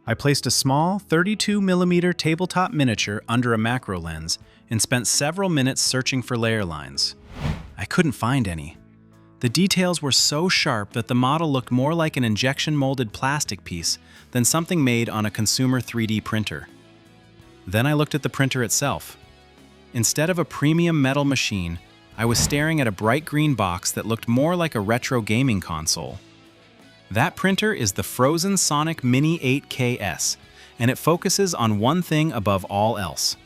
I placed a small 32mm tabletop miniature under a macro lens and spent several minutes searching for layer lines. I couldn't find any. The details were so sharp that the model looked more like an injection-molded plastic piece than something made on a consumer 3D printer. Then I looked at the printer itself. Instead of a premium metal machine, I was staring at a bright green box that looked more like a retro gaming console. That printer is the Phrozen Sonic Mini 8KS, and it focuses on one thing above all else: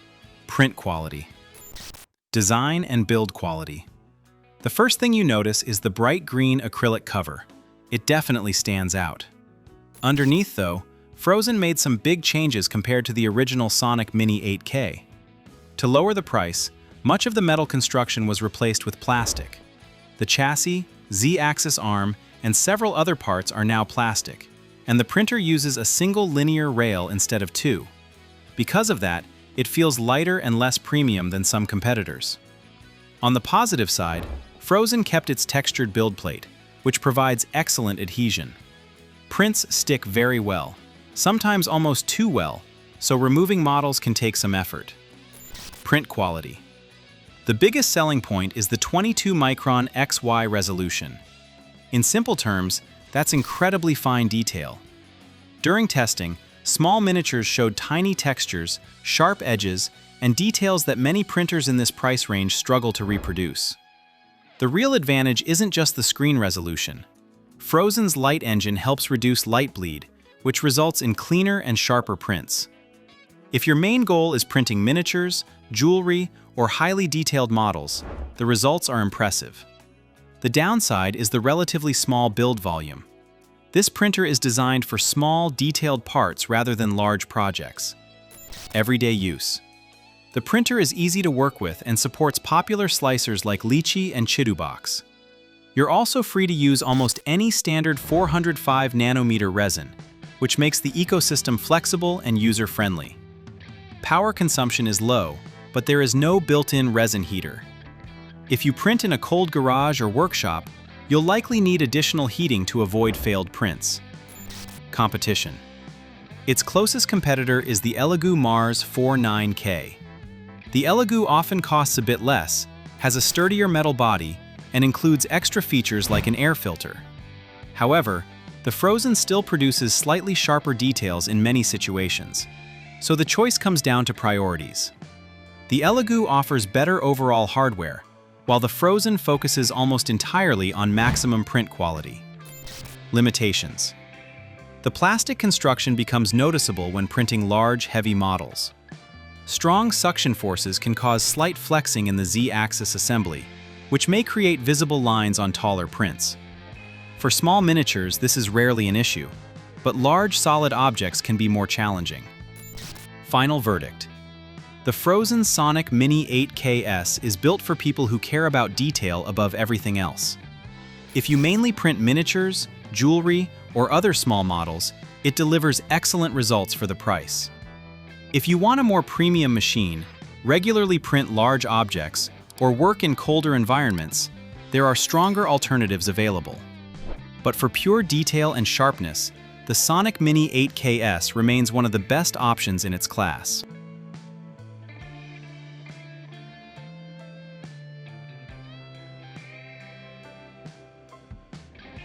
print quality. Design and build quality. The first thing you notice is the bright green acrylic cover. It definitely stands out. Underneath, though, Phrozen made some big changes compared to the original Sonic Mini 8K. To lower the price, much of the metal construction was replaced with plastic. The chassis, Z-axis arm, and several other parts are now plastic, and the printer uses a single linear rail instead of two. Because of that, it feels lighter and less premium than some competitors. On the positive side, Phrozen kept its textured build plate, which provides excellent adhesion. Prints stick very well, sometimes almost too well, so removing models can take some effort. Print quality. The biggest selling point is the 22-micron XY resolution. In simple terms, that's incredibly fine detail. During testing, small miniatures showed tiny textures, sharp edges, and details that many printers in this price range struggle to reproduce. The real advantage isn't just the screen resolution. Phrozen's light engine helps reduce light bleed, which results in cleaner and sharper prints. If your main goal is printing miniatures, jewelry, or highly detailed models, the results are impressive. The downside is the relatively small build volume. This printer is designed for small, detailed parts rather than large projects. Everyday use. The printer is easy to work with and supports popular slicers like Lychee and Chitubox. You're also free to use almost any standard 405 nanometer resin, which makes the ecosystem flexible and user-friendly. Power consumption is low, but there is no built-in resin heater. If you print in a cold garage or workshop, you'll likely need additional heating to avoid failed prints. Competition. Its closest competitor is the Elegoo Mars 49K. The Elegoo often costs a bit less, has a sturdier metal body, and includes extra features like an air filter. However, the Phrozen still produces slightly sharper details in many situations, so the choice comes down to priorities. The Elegoo offers better overall hardware, while the Phrozen focuses almost entirely on maximum print quality. Limitations. The plastic construction becomes noticeable when printing large, heavy models. Strong suction forces can cause slight flexing in the Z-axis assembly, which may create visible lines on taller prints. For small miniatures, this is rarely an issue, but large, solid objects can be more challenging. Final verdict. The Phrozen Sonic Mini 8KS is built for people who care about detail above everything else. If you mainly print miniatures, jewelry, or other small models, it delivers excellent results for the price. If you want a more premium machine, regularly print large objects, or work in colder environments, there are stronger alternatives available. But for pure detail and sharpness, the Sonic Mini 8KS remains one of the best options in its class.